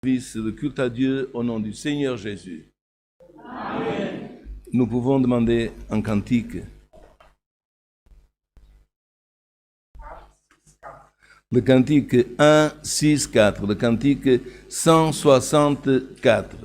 Le culte à Dieu au nom du Seigneur Jésus. Amen. Nous pouvons demander un cantique. Le cantique 1, 6, 4. Le cantique 164.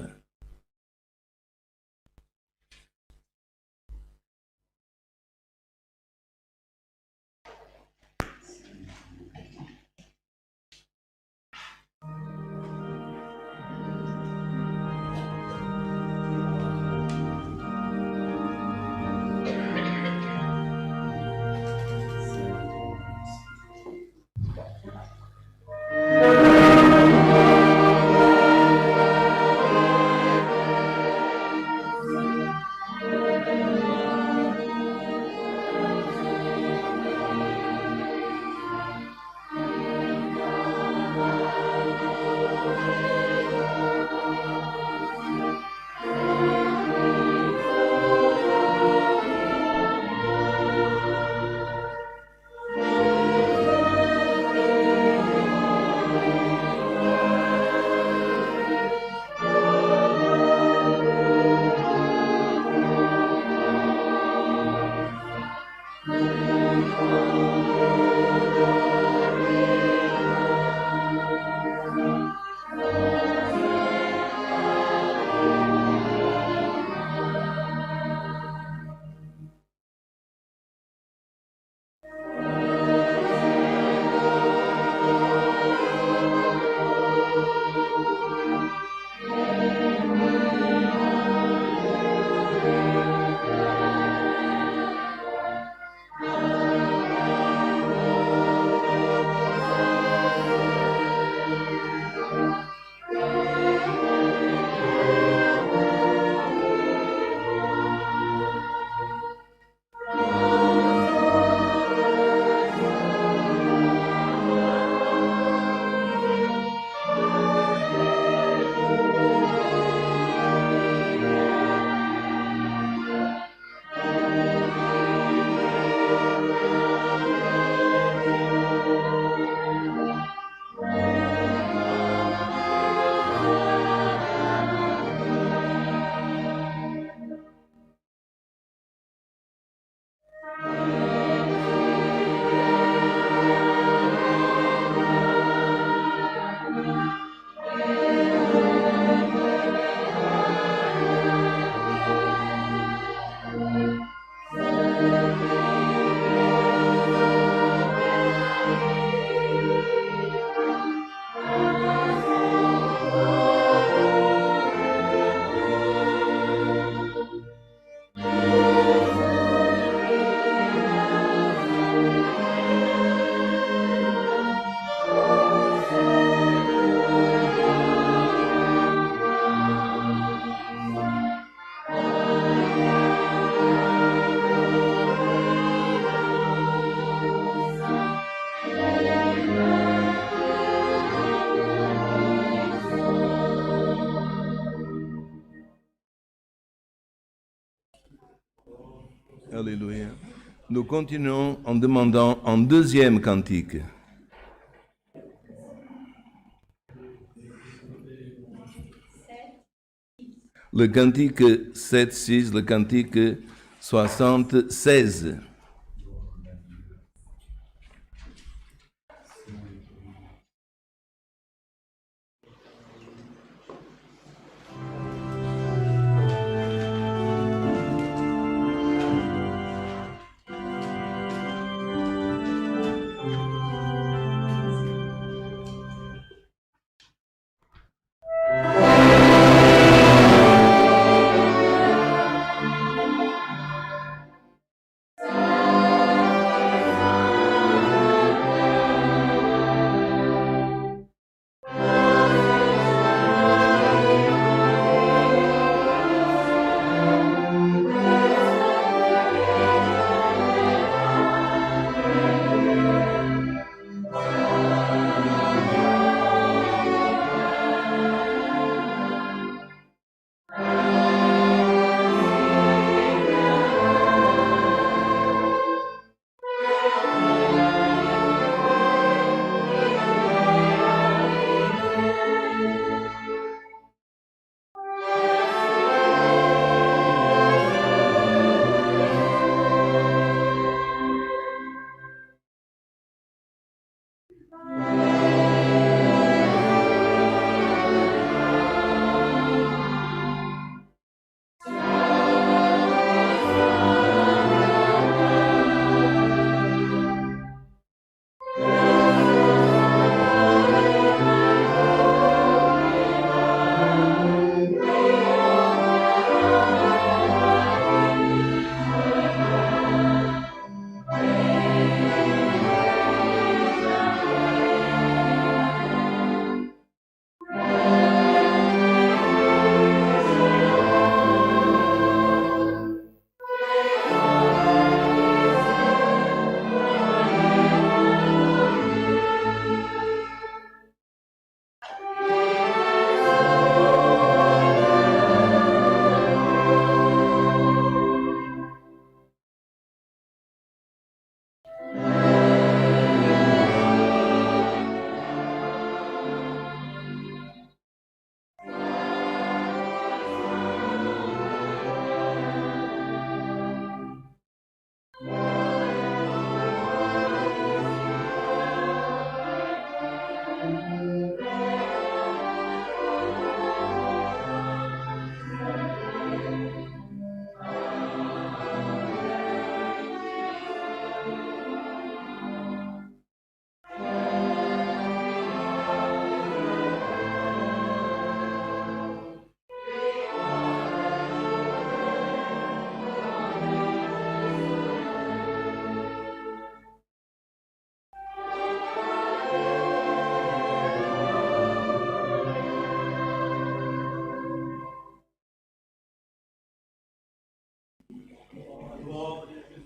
Alléluia. Nous continuons en demandant un deuxième cantique. Le cantique 7-6, le cantique 76.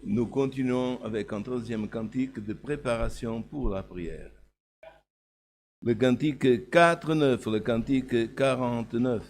Nous continuons avec un troisième cantique de préparation pour la prière. Le cantique 4-9, le cantique 49.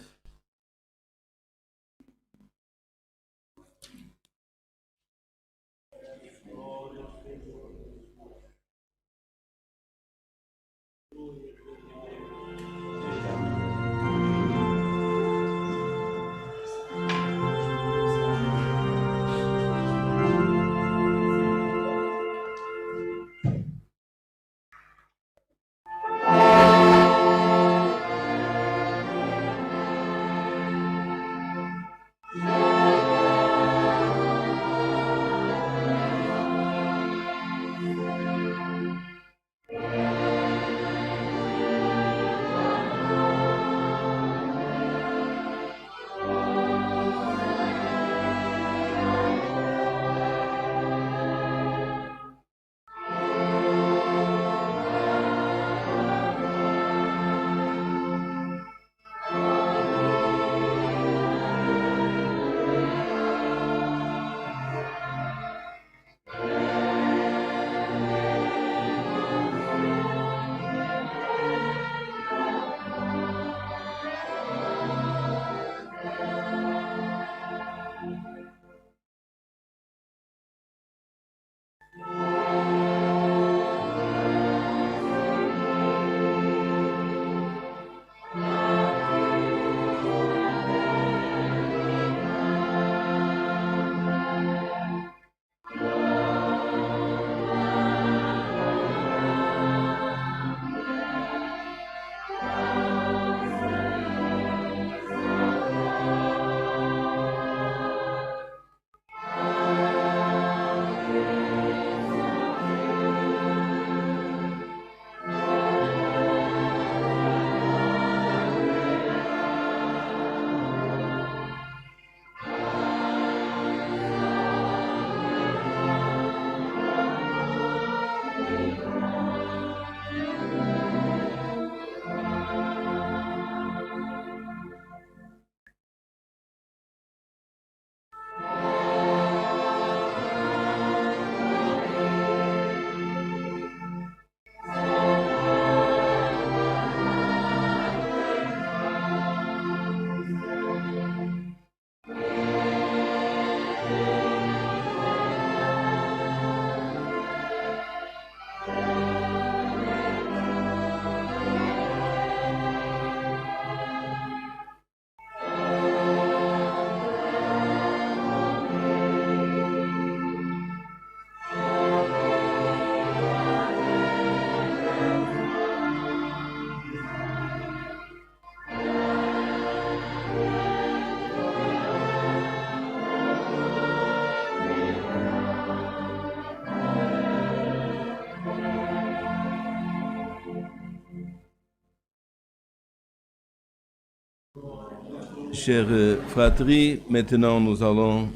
Chers fratries, maintenant nous allons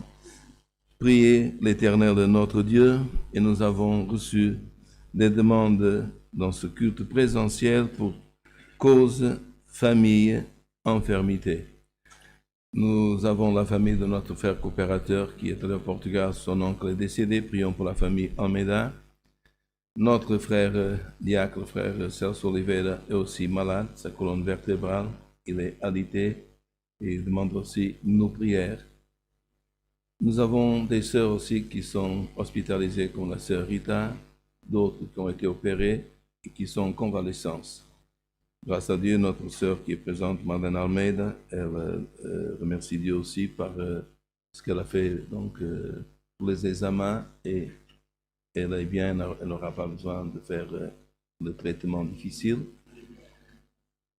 prier l'Éternel de notre Dieu et nous avons reçu des demandes dans ce culte présentiel pour cause, famille, infirmité. Nous avons la famille de notre frère coopérateur qui est au Portugal, son oncle est décédé, prions pour la famille Almeida. Notre frère diacre, frère Celso Oliveira, est aussi malade, sa colonne vertébrale, il est alité et il demande aussi nos prières. Nous avons des sœurs aussi qui sont hospitalisées, comme la sœur Rita, d'autres qui ont été opérées et qui sont en convalescence. Grâce à Dieu, notre sœur qui est présente, Madeleine Almeida, elle remercie Dieu aussi par ce qu'elle a fait donc, pour les examens et elle est bien, elle n'aura pas besoin de faire le traitement difficile.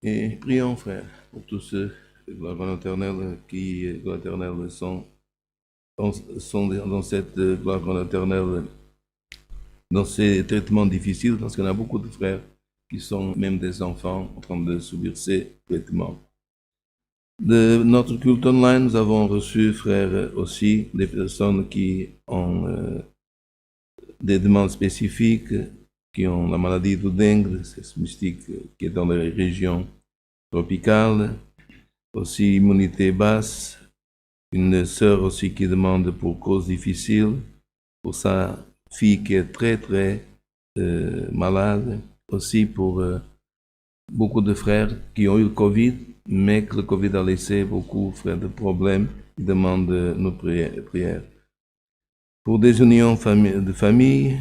Et prions, frère, pour tous ceux, gloire à l'Éternel, qui, gloire à l'Éternel, sont dans cette gloire à l'Éternel, dans ces traitements difficiles, parce qu'il y en a beaucoup de frères qui sont même des enfants en train de subir ces traitements. De notre culte online, nous avons reçu, frères, aussi des personnes qui ont des demandes spécifiques, qui ont la maladie du dengue, c'est mystique qui est dans les régions tropicales, aussi immunité basse, une sœur aussi qui demande pour cause difficile, pour sa fille qui est très très malade, aussi pour beaucoup de frères qui ont eu le Covid, mais que le Covid a laissé beaucoup frères de problèmes, qui demandent nos prières. Pour des unions de famille,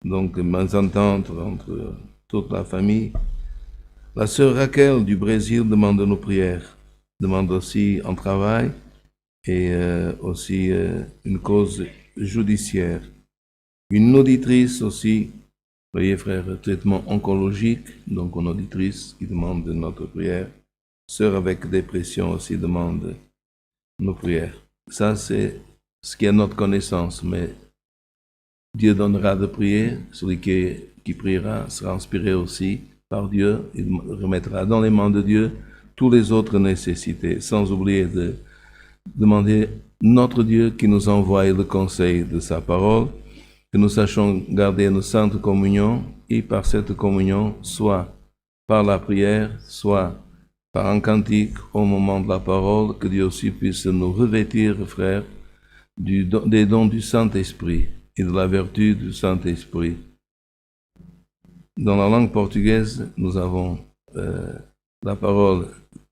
donc mésentente entre toute la famille, la sœur Raquel du Brésil demande nos prières, demande aussi un travail et aussi une cause judiciaire. Une auditrice aussi, voyez frère, traitement oncologique, donc une auditrice qui demande notre prière. Sœur avec dépression aussi demande nos prières. Ça c'est ce qui est notre connaissance, mais Dieu donnera de prier, celui qui priera sera inspiré aussi par Dieu, il remettra dans les mains de Dieu toutes les autres nécessités, sans oublier de demander notre Dieu qui nous envoie le conseil de sa parole, que nous sachions garder nos saintes communions et par cette communion, soit par la prière, soit par un cantique au moment de la parole, que Dieu aussi puisse nous revêtir, frères, des dons du Saint-Esprit et de la vertu du Saint-Esprit. Dans la langue portugaise, nous avons la parole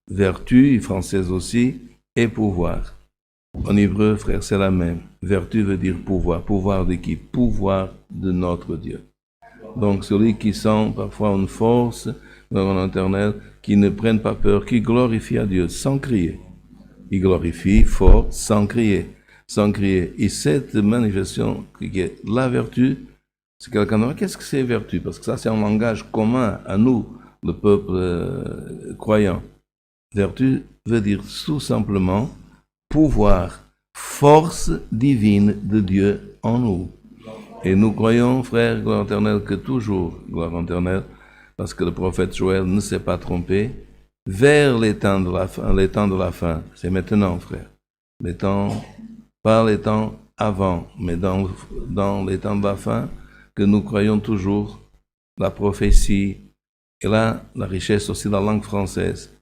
vertu, française aussi, et pouvoir. En hébreu, frère, c'est la même. Vertu veut dire pouvoir. Pouvoir de qui? Pouvoir de notre Dieu. Donc, celui qui sent parfois une force dans l'éternel, qui ne prenne pas peur, qui glorifie à Dieu sans crier. Il glorifie fort sans crier. Sans crier. Et cette manifestation, qui est la vertu, c'est quelqu'un qui dit, qu'est-ce que c'est vertu? Parce que ça, c'est un langage commun à nous, le peuple croyant. Vertu veut dire tout simplement pouvoir, force divine de Dieu en nous. Et nous croyons, frères, gloire éternelle, que toujours, gloire éternelle, parce que le prophète Joël ne s'est pas trompé, vers les temps de la fin, c'est maintenant, frère. Les temps, pas les temps avant, mais dans les temps de la fin, que nous croyons toujours la prophétie, et là, la richesse aussi de la langue française.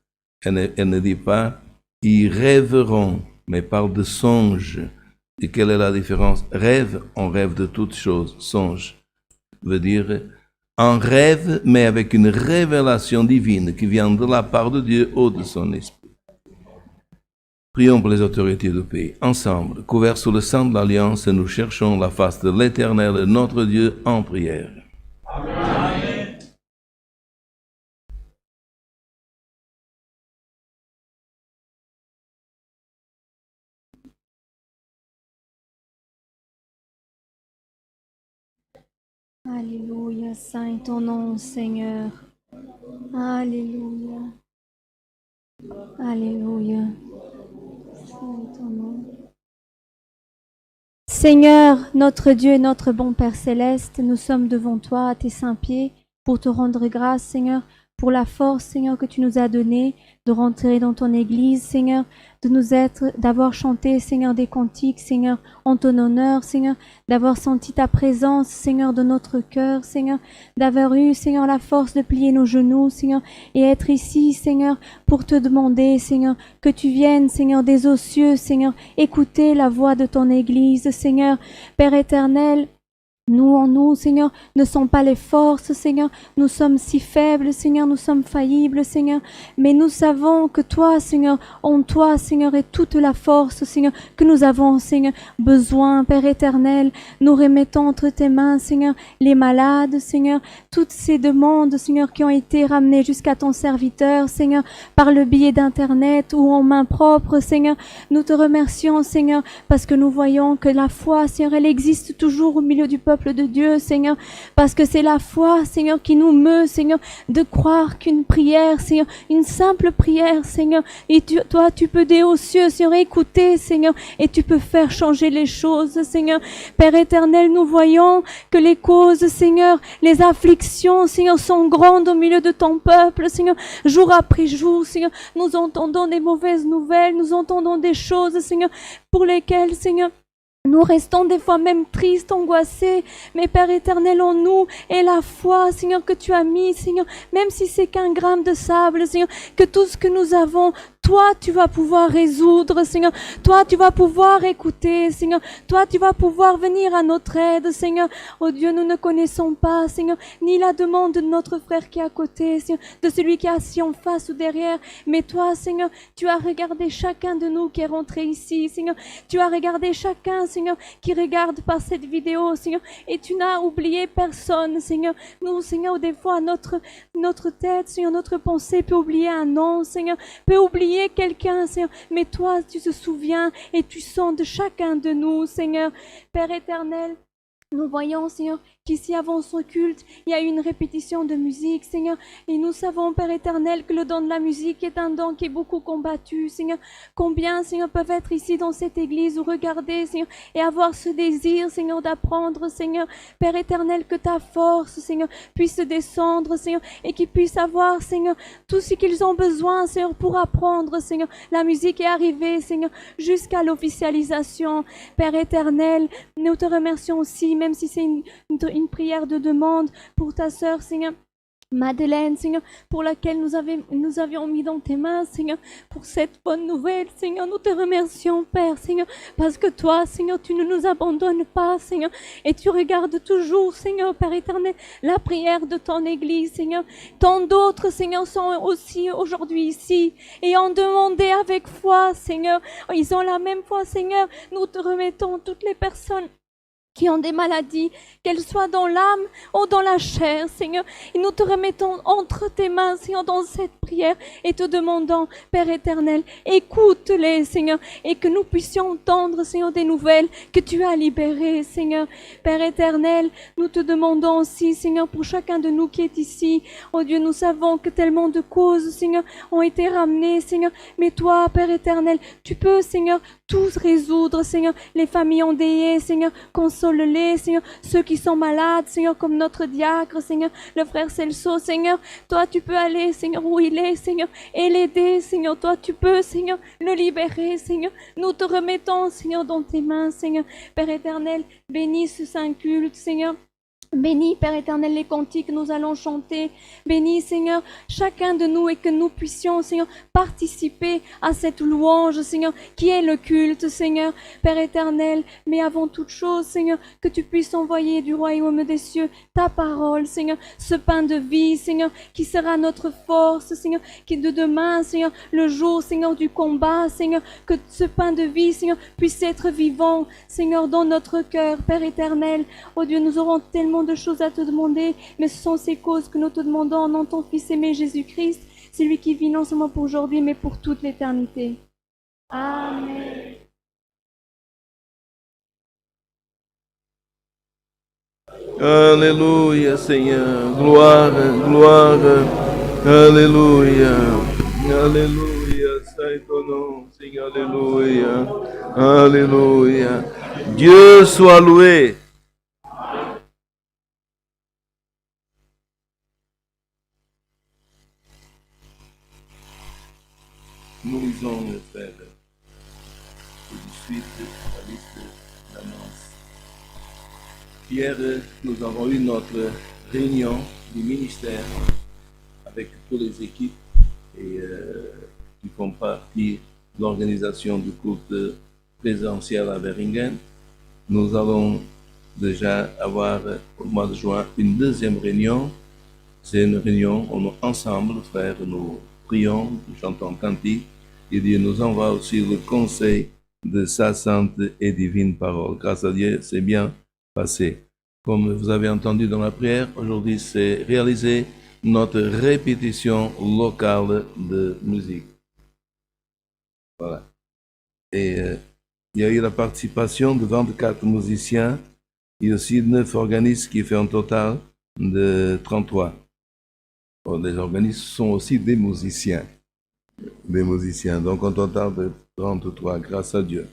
Elle ne dit pas « ils rêveront », mais parle de songe. Et quelle est la différence? Rêve, on rêve de toutes choses. Songe veut dire un rêve, mais avec une révélation divine qui vient de la part de Dieu ou de son esprit. Prions pour les autorités du pays. Ensemble, couverts sous le sang de l'Alliance, nous cherchons la face de l'Éternel, notre Dieu, en prière. Amen. Alléluia, saint est ton nom, Seigneur. Alléluia. Alléluia. Saint est ton nom. Seigneur, notre Dieu et notre bon Père céleste, nous sommes devant toi à tes saints pieds pour te rendre grâce, Seigneur, pour la force, Seigneur, que tu nous as donnée de rentrer dans ton Église, Seigneur, d'avoir chanté, Seigneur, des cantiques, Seigneur, en ton honneur, Seigneur, d'avoir senti ta présence, Seigneur, de notre cœur, Seigneur, d'avoir eu, Seigneur, la force de plier nos genoux, Seigneur, et être ici, Seigneur, pour te demander, Seigneur, que tu viennes, Seigneur, des aux cieux, Seigneur, écouter la voix de ton Église, Seigneur, Père éternel. Nous, en nous, Seigneur, ne sommes pas les forces, Seigneur. Nous sommes si faibles, Seigneur. Nous sommes faillibles, Seigneur. Mais nous savons que toi, Seigneur, en toi, Seigneur, est toute la force, Seigneur, que nous avons, Seigneur, besoin, Père éternel. Nous remettons entre tes mains, Seigneur, les malades, Seigneur, toutes ces demandes, Seigneur, qui ont été ramenées jusqu'à ton serviteur, Seigneur, par le biais d'Internet ou en main propre, Seigneur. Nous te remercions, Seigneur, parce que nous voyons que la foi, Seigneur, elle existe toujours au milieu du peuple de Dieu, Seigneur, parce que c'est la foi, Seigneur, qui nous meut, Seigneur, de croire qu'une prière, Seigneur, une simple prière, Seigneur, et toi, tu peux des aux cieux, Seigneur, écouter, Seigneur, et tu peux faire changer les choses, Seigneur. Père éternel, nous voyons que les causes, Seigneur, les afflictions, Seigneur, sont grandes au milieu de ton peuple, Seigneur, jour après jour, Seigneur, nous entendons des mauvaises nouvelles, nous entendons des choses, Seigneur, pour lesquelles, Seigneur, Nous restons des fois même tristes, angoissés, mais Père éternel en nous est la foi, Seigneur, que tu as mis, Seigneur, même si c'est qu'un gramme de sable, Seigneur, que tout ce que nous avons, toi, tu vas pouvoir résoudre, Seigneur. Toi, tu vas pouvoir écouter, Seigneur. Toi, tu vas pouvoir venir à notre aide, Seigneur. Oh Dieu, nous ne connaissons pas, Seigneur, ni la demande de notre frère qui est à côté, Seigneur, de celui qui est assis en face ou derrière. Mais toi, Seigneur, tu as regardé chacun de nous qui est rentré ici, Seigneur. Tu as regardé chacun, Seigneur, qui regarde par cette vidéo, Seigneur. Et tu n'as oublié personne, Seigneur. Nous, Seigneur, des fois, notre tête, Seigneur, notre pensée peut oublier un nom, Seigneur, peut oublier quelqu'un, Seigneur, mais toi, tu te souviens et tu sens de chacun de nous, Seigneur. Père éternel, nous voyons, Seigneur, qu'ici avant ce culte, il y a eu une répétition de musique, Seigneur. Et nous savons, Père éternel, que le don de la musique est un don qui est beaucoup combattu, Seigneur. Combien, Seigneur, peuvent être ici dans cette église ou regarder, Seigneur, et avoir ce désir, Seigneur, d'apprendre, Seigneur. Père éternel, que ta force, Seigneur, puisse descendre, Seigneur, et qu'ils puissent avoir, Seigneur, tout ce qu'ils ont besoin, Seigneur, pour apprendre, Seigneur. La musique est arrivée, Seigneur, jusqu'à l'officialisation. Père éternel, nous te remercions aussi, même si c'est une prière de demande pour ta sœur, Seigneur. Madeleine, Seigneur, pour laquelle nous avions mis dans tes mains, Seigneur, pour cette bonne nouvelle, Seigneur. Nous te remercions, Père, Seigneur, parce que toi, Seigneur, tu ne nous abandonnes pas, Seigneur, et tu regardes toujours, Seigneur, Père éternel, la prière de ton Église, Seigneur. Tant d'autres, Seigneur, sont aussi aujourd'hui ici et ont demandé avec foi, Seigneur. Ils ont la même foi, Seigneur. Nous te remettons toutes les personnes qui ont des maladies, qu'elles soient dans l'âme ou dans la chair, Seigneur. Et nous te remettons entre tes mains, Seigneur, dans cette prière et te demandons, Père éternel, écoute-les, Seigneur, et que nous puissions entendre, Seigneur, des nouvelles que tu as libérées, Seigneur. Père éternel, nous te demandons aussi, Seigneur, pour chacun de nous qui est ici. Oh Dieu, nous savons que tellement de causes, Seigneur, ont été ramenées, Seigneur. Mais toi, Père éternel, tu peux, Seigneur, tous résoudre, Seigneur, les familles endeuillées, Seigneur, console-les, Seigneur, ceux qui sont malades, Seigneur, comme notre diacre, Seigneur, le frère Celso, Seigneur, toi tu peux aller, Seigneur, où il est, Seigneur, et l'aider, Seigneur, toi tu peux, Seigneur, le libérer, Seigneur, nous te remettons, Seigneur, dans tes mains, Seigneur, Père éternel, bénis ce saint culte, Seigneur. Bénis, Père éternel, les cantiques que nous allons chanter. Bénis, Seigneur, chacun de nous et que nous puissions, Seigneur, participer à cette louange, Seigneur, qui est le culte, Seigneur. Père éternel, mais avant toute chose, Seigneur, que tu puisses envoyer du royaume des cieux ta parole, Seigneur, ce pain de vie, Seigneur, qui sera notre force, Seigneur, qui de demain, Seigneur, le jour, Seigneur, du combat, Seigneur, que ce pain de vie, Seigneur, puisse être vivant, Seigneur, dans notre cœur, Père éternel. Oh Dieu, nous aurons tellement de choses à te demander, mais ce sont ces causes que nous te demandons en nom de ton Fils aimé Jésus-Christ, celui qui vit non seulement pour aujourd'hui, mais pour toute l'éternité. Amen. Alléluia, Seigneur. Gloire, gloire. Alléluia. Alléluia. Saint ton nom, Seigneur. Alléluia. Alléluia. Dieu soit loué. Nous lisons, frère, tout de suite la liste d'annonces. Hier, nous avons eu notre réunion du ministère avec toutes les équipes qui font partie de l'organisation du culte présentiel à Beringen. Nous allons déjà avoir au mois de juin une deuxième réunion. C'est une réunion où nous, ensemble, frères, nous prions, nous chantons cantiques, et Dieu nous envoie aussi le conseil de sa sainte et divine parole. Grâce à Dieu, c'est bien passé. Comme vous avez entendu dans la prière, aujourd'hui c'est réaliser notre répétition locale de musique. Voilà. Et il y a eu la participation de 24 musiciens et aussi 9 organismes qui fait un total de 33. Bon, les organismes sont aussi des musiciens. Donc un total de 33, grâce à Dieu.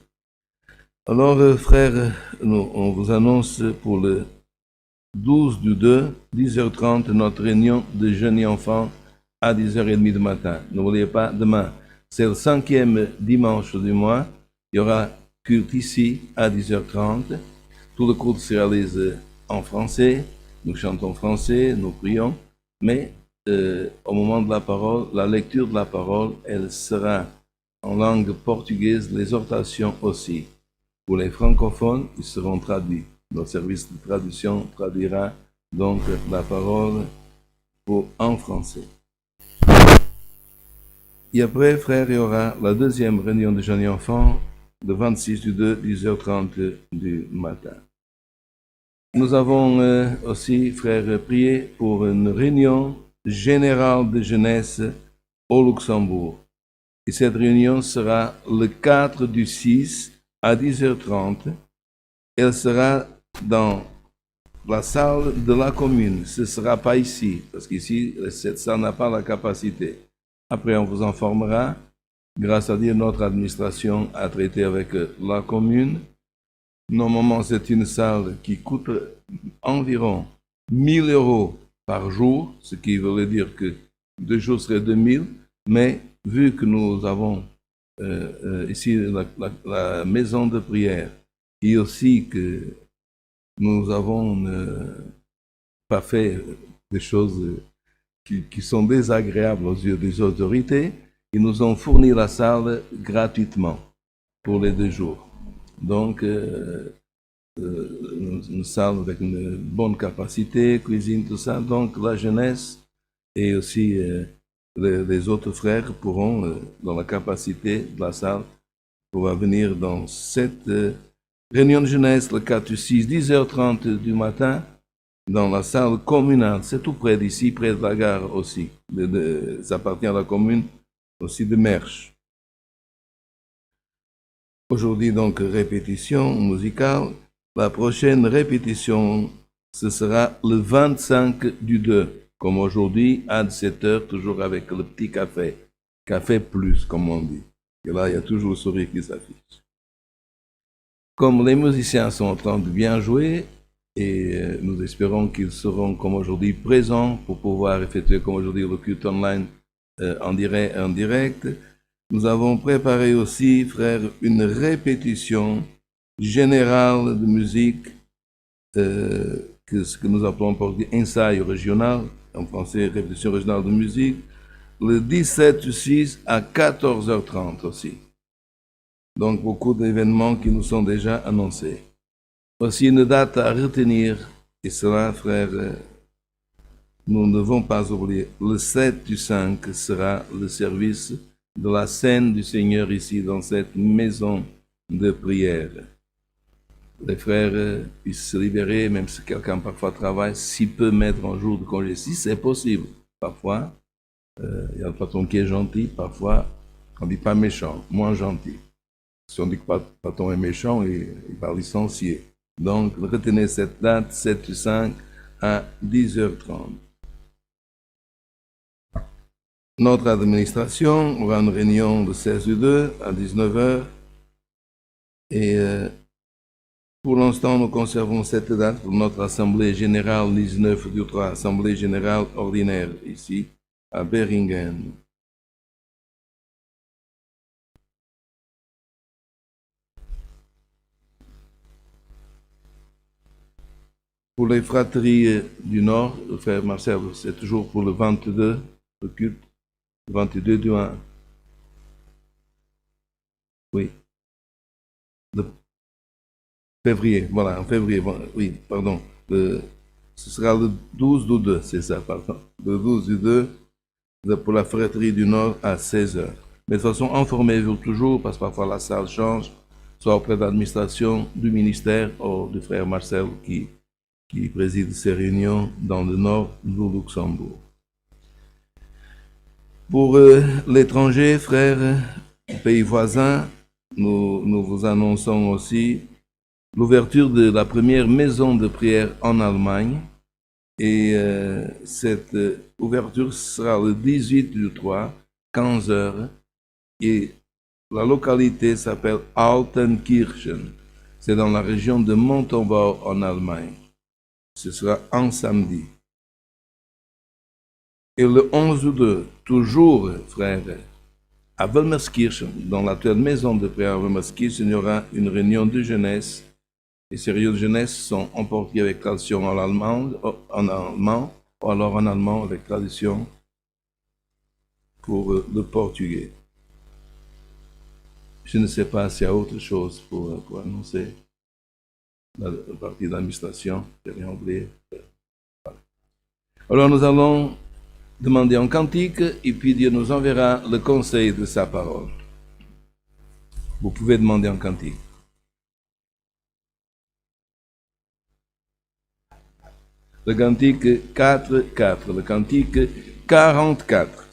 Alors, frères, on vous annonce pour le 12 du 2, 10h30, notre réunion de jeunes et enfants à 10h30 du matin. N'oubliez pas, demain, c'est le 5e dimanche du mois. Il y aura culte ici à 10h30. Tout le culte se réalise en français. Nous chantons français, nous prions. Mais au moment de la parole, la lecture de la parole, elle sera en langue portugaise, les exhortations aussi. Pour les francophones, ils seront traduits. Notre service de traduction traduira donc la parole en français. Et après, frère, il y aura la deuxième réunion de jeunes enfants, le 26 du 2, 10h30 du matin. Nous avons aussi, frère, prié pour une réunion générale de jeunesse au Luxembourg. Et cette réunion sera le 4 du 6 à 10h30. Elle sera dans la salle de la commune. Ce ne sera pas ici, parce qu'ici, cette salle n'a pas la capacité. Après, on vous informera. Grâce à Dieu, notre administration a traité avec la commune. Normalement, c'est une salle qui coûte environ 1 000 € par jour, ce qui veut dire que 2 jours seraient 2 000. Mais vu que nous avons ici la maison de prière et aussi que nous avons pas fait des choses qui sont désagréables aux yeux des autorités, ils nous ont fourni la salle gratuitement pour les 2 jours. Donc, une salle avec une bonne capacité, cuisine, tout ça. Donc, la jeunesse et aussi les autres frères pourront, dans la capacité de la salle, pouvoir venir dans cette réunion de jeunesse, le 4 du 6, 10h30 du matin, dans la salle communale. C'est tout près d'ici, près de la gare aussi. Ça appartient à la commune aussi de Mersch. Aujourd'hui, donc, répétition musicale. La prochaine répétition, ce sera le 25 du 2, comme aujourd'hui, à 17h, toujours avec le petit café. Café plus, comme on dit. Et là, il y a toujours le sourire qui s'affiche. Comme les musiciens sont en train de bien jouer, et nous espérons qu'ils seront, comme aujourd'hui, présents pour pouvoir effectuer, comme aujourd'hui, le culte online en direct. Nous avons préparé aussi, frère, une répétition générale de musique, ce que nous appelons pour ensayo régional, en français, répétition régionale de musique, le 17/6 à 14h30 aussi. Donc, beaucoup d'événements qui nous sont déjà annoncés. Aussi une date à retenir, et cela, frère, nous ne devons pas oublier. Le 7/5 sera le service de la scène du Seigneur ici, dans cette maison de prière. Les frères puissent se libérer, même si quelqu'un parfois travaille, s'il peut mettre un jour de congé, si c'est possible. Parfois, il y a le patron qui est gentil, parfois, on ne dit pas méchant, moins gentil. Si on dit que le patron est méchant, il va licencier. Donc, retenez cette date, 7/5 à 10h30. Notre administration aura une réunion le 16/2 à 19h. Et pour l'instant, nous conservons cette date pour notre assemblée générale 19/3, assemblée générale ordinaire ici à Beringen. Pour les fratries du Nord, le frère Marcel, c'est toujours pour le 22, le culte, le 22 du 1. Oui. Le février, voilà, en février, oui, pardon. Ce sera le 12 du 2, c'est ça, pardon. Le 12 du 2, pour la fratrie du Nord à 16h. Mais de toute façon, informez-vous toujours, parce que parfois la salle change, soit auprès de l'administration du ministère ou du frère Marcel qui préside ces réunions dans le nord du Luxembourg. Pour l'étranger, frères, pays voisins, nous vous annonçons aussi l'ouverture de la première maison de prière en Allemagne. Et cette ouverture sera le 18/3, 15h. Et la localité s'appelle Altenkirchen. C'est dans la région de Montauban en Allemagne. Ce sera un samedi. Et le 11/2, toujours, frère, à Wilmerskirch, dans l'actuelle maison de prière à Wilmerskirch, il y aura une réunion de jeunesse. Et ces réunions de jeunesse sont emportées avec traduction en allemand, ou alors en allemand avec traduction pour le portugais. Je ne sais pas s'il y a autre chose pour annoncer. La partie de l'administration, j'ai rien oublié. Voilà. Alors nous allons demander un cantique et puis Dieu nous enverra le conseil de sa parole. Vous pouvez demander un cantique. Le cantique 4, le cantique 44.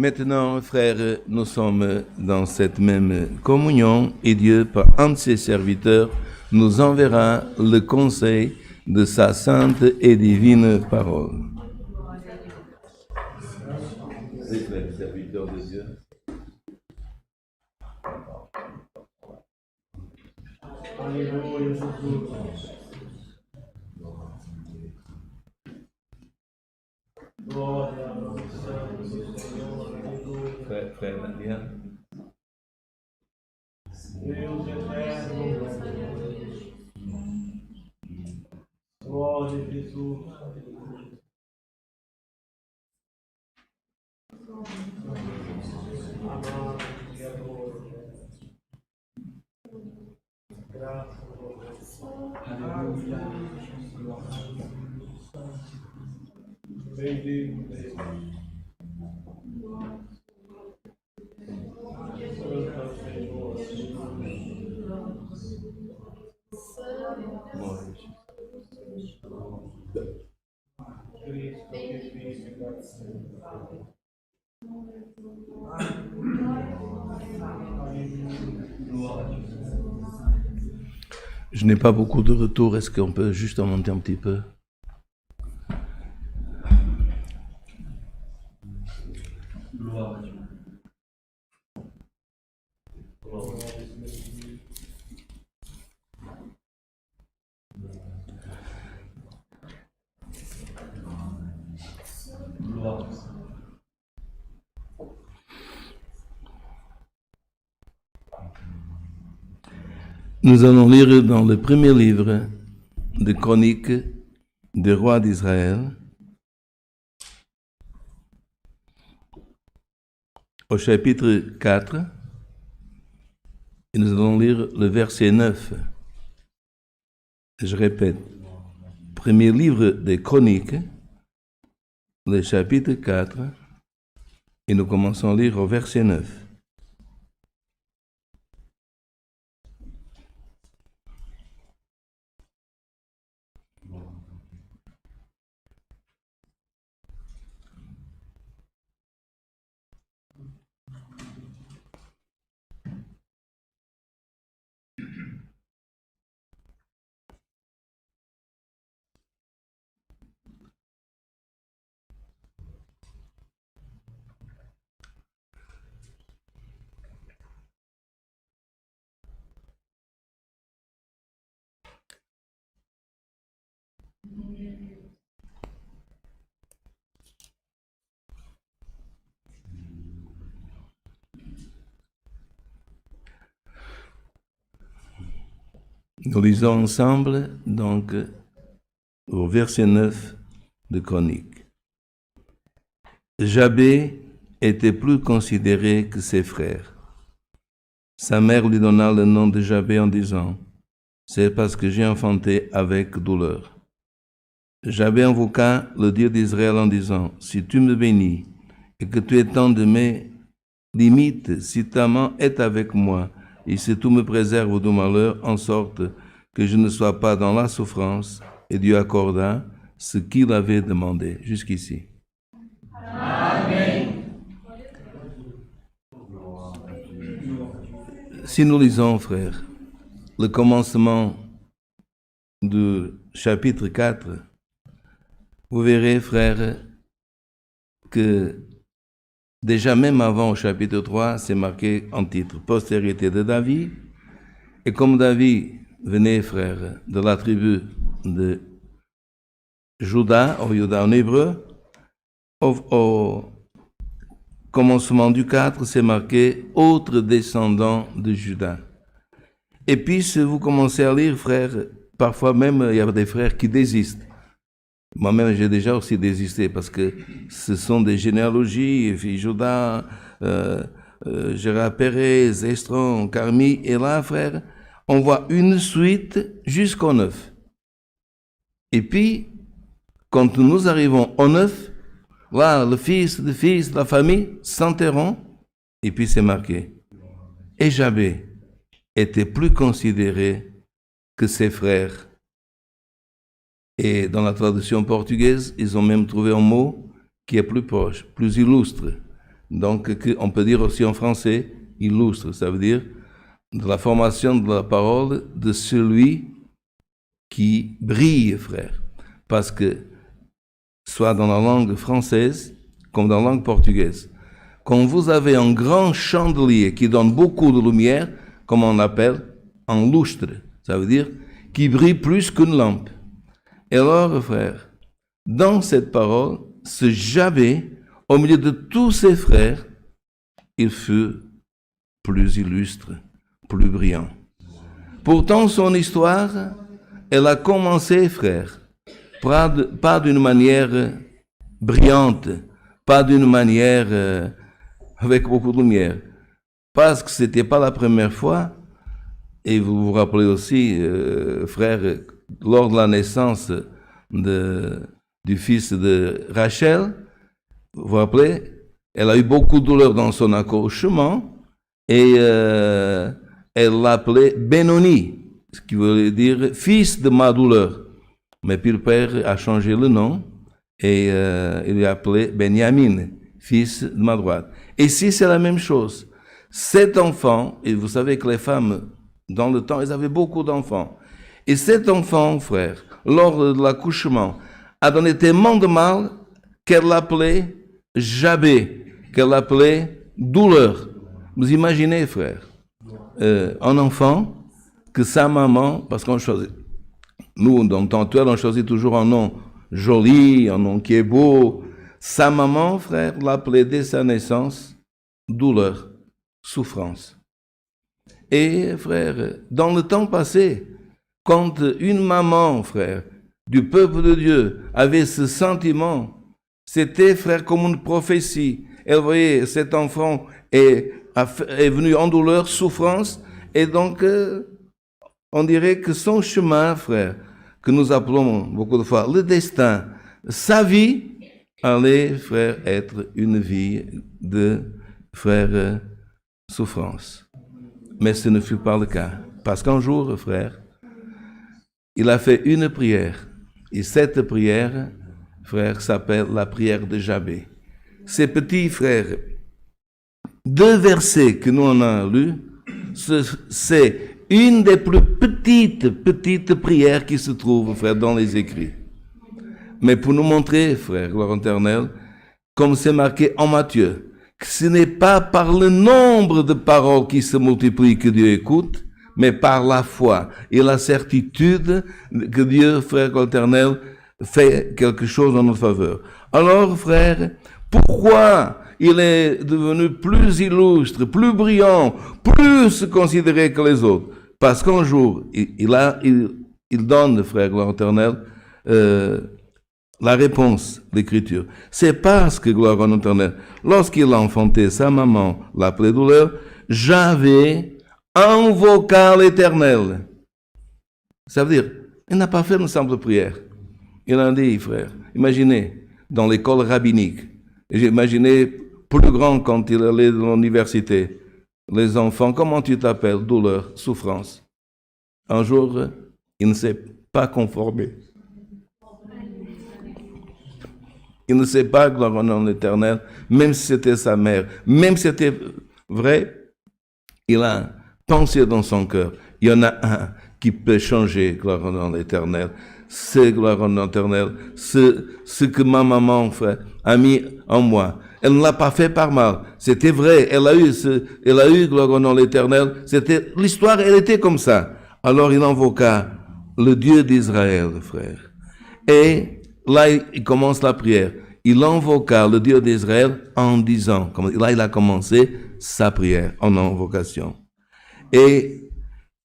Maintenant, frères, nous sommes dans cette même communion et Dieu, par un de ses serviteurs, nous enverra le conseil de sa sainte et divine parole. C'est le serviteur de Dieu. Frère Nadia. Deus eterno, glória a Jesus. Amado Criador, graças a Deus. Aleluia. Bendito Deus. Santo Senhor. Cristo que vive para sempre. Je n'ai pas beaucoup de retours. Est-ce qu'on peut juste en monter un petit peu? Nous allons lire dans le premier livre de Chroniques des rois d'Israël, au chapitre 4, et nous allons lire le verset 9. Je répète, premier livre des Chroniques, le chapitre 4, et nous commençons à lire au verset 9. Nous lisons ensemble, donc, au verset 9 de Chronique. Jabé était plus considéré que ses frères. Sa mère lui donna le nom de Jabé en disant, « C'est parce que j'ai enfanté avec douleur. » Jabé invoqua le Dieu d'Israël en disant, « Si tu me bénis et que tu étendes mes limites, si ta main est avec moi, et si tout me préserve du malheur, en sorte que je ne sois pas dans la souffrance, et Dieu accorda ce qu'il avait demandé. » Jusqu'ici. Amen. Si nous lisons, frères, le commencement du chapitre 4, vous verrez, frères, que déjà même avant au chapitre 3, c'est marqué en titre « Postérité de David ». Et comme David venait, frères, de la tribu de Juda, ou Juda en hébreu, au commencement du 4, c'est marqué « Autre descendant de Juda ». Et puis, si vous commencez à lire, frères, parfois même, il y a des frères qui désistent. Moi-même, j'ai déjà aussi désisté parce que ce sont des généalogies, et puis Juda, Gérard Pérez, Estron, Carmi, et là, frère, on voit une suite jusqu'au 9. Et puis, quand nous arrivons au 9, là, le fils, la famille s'interrompt, et puis c'est marqué. Et Jabé était plus considéré que ses frères. Et dans la traduction portugaise, ils ont même trouvé un mot qui est plus proche, plus illustre. Donc, on peut dire aussi en français, illustre, ça veut dire de la formation de la parole de celui qui brille, frère. Parce que, soit dans la langue française, comme dans la langue portugaise, quand vous avez un grand chandelier qui donne beaucoup de lumière, comme on appelle, un lustre, ça veut dire qui brille plus qu'une lampe. Et alors, frère, dans cette parole, ce Jabé, au milieu de tous ses frères, il fut plus illustre, plus brillant. Pourtant, son histoire, elle a commencé, frère, pas d'une manière brillante, pas d'une manière avec beaucoup de lumière, parce que ce n'était pas la première fois, et vous vous rappelez aussi, frère, lors de la naissance du fils de Rachel, vous vous rappelez, elle a eu beaucoup de douleur dans son accouchement, et elle l'appelait Benoni, ce qui veut dire fils de ma douleur. Mais puis le père a changé le nom, et il lui a appelé Benjamin, fils de ma droite. Et ici, c'est la même chose. Cet enfant, et vous savez que les femmes, dans le temps, elles avaient beaucoup d'enfants. Et cet enfant, frère, lors de l'accouchement, a donné tellement de mal qu'elle l'appelait Jabé, qu'elle l'appelait douleur. Vous imaginez, frère, un enfant que sa maman, parce qu'on choisit, nous, dans le temps actuel, on choisit toujours un nom joli, un nom qui est beau. Sa maman, frère, l'appelait dès sa naissance douleur, souffrance. Et, frère, dans le temps passé, quand une maman, frère, du peuple de Dieu avait ce sentiment, c'était, frère, comme une prophétie. Elle voyait cet enfant est venu en douleur, souffrance, et donc on dirait que son chemin, frère, que nous appelons beaucoup de fois le destin, sa vie allait, frère, être une vie de, frère, souffrance. Mais ce ne fut pas le cas. Parce qu'un jour, frère, il a fait une prière. Et cette prière, frère, s'appelle la prière de Jabé. Ces petits frères, 2 versets que nous on a lus, c'est une des plus petites prières qui se trouvent, frère, dans les écrits. Mais pour nous montrer, frère, gloire éternelle, comme c'est marqué en Matthieu, que ce n'est pas par le nombre de paroles qui se multiplient que Dieu écoute, mais par la foi et la certitude que Dieu, frère éternel, fait quelque chose en notre faveur. Alors, frère, pourquoi il est devenu plus illustre, plus brillant, plus considéré que les autres? Parce qu'un jour, il donne, frère gloire éternelle, la réponse de l'Écriture. C'est parce que, gloire en éternel, lorsqu'il a enfanté sa maman, l'appelait douleur, j'avais invoqué l'Éternel. Ça veut dire, il n'a pas fait une simple prière. Il a dit, frère, imaginez, dans l'école rabbinique, imaginez plus grand quand il allait dans l'université, les enfants, comment tu t'appelles? Douleur, souffrance. Un jour, il ne s'est pas conformé. Il ne sait pas, gloire au nom de l'Éternel, même si c'était sa mère, même si c'était vrai, il a pensé dans son cœur. Il y en a un qui peut changer, gloire au nom de l'Éternel. C'est, gloire au nom de l'Éternel, ce que ma maman, frère, a mis en moi. Elle ne l'a pas fait par mal. C'était vrai. Elle a eu, gloire au nom de l'Éternel. L'histoire, elle était comme ça. Alors il invoqua le Dieu d'Israël, frère. Et là, il commence la prière. Il invoqua le Dieu d'Israël en disant, là, il a commencé sa prière en invocation. Et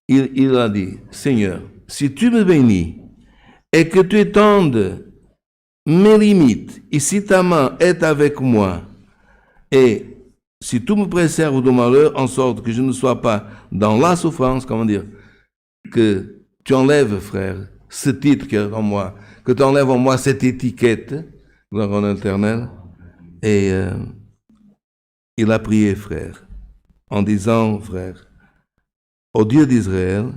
il a dit, Seigneur, si tu me bénis et que tu étendes mes limites, et si ta main est avec moi, et si tout me préserve de malheur, en sorte que je ne sois pas dans la souffrance, comment dire, que tu enlèves, frère, ce titre qui est en moi, que tu enlèves en moi cette étiquette, gloire en éternel. Et il a prié, frère, en disant, frère, au Dieu d'Israël,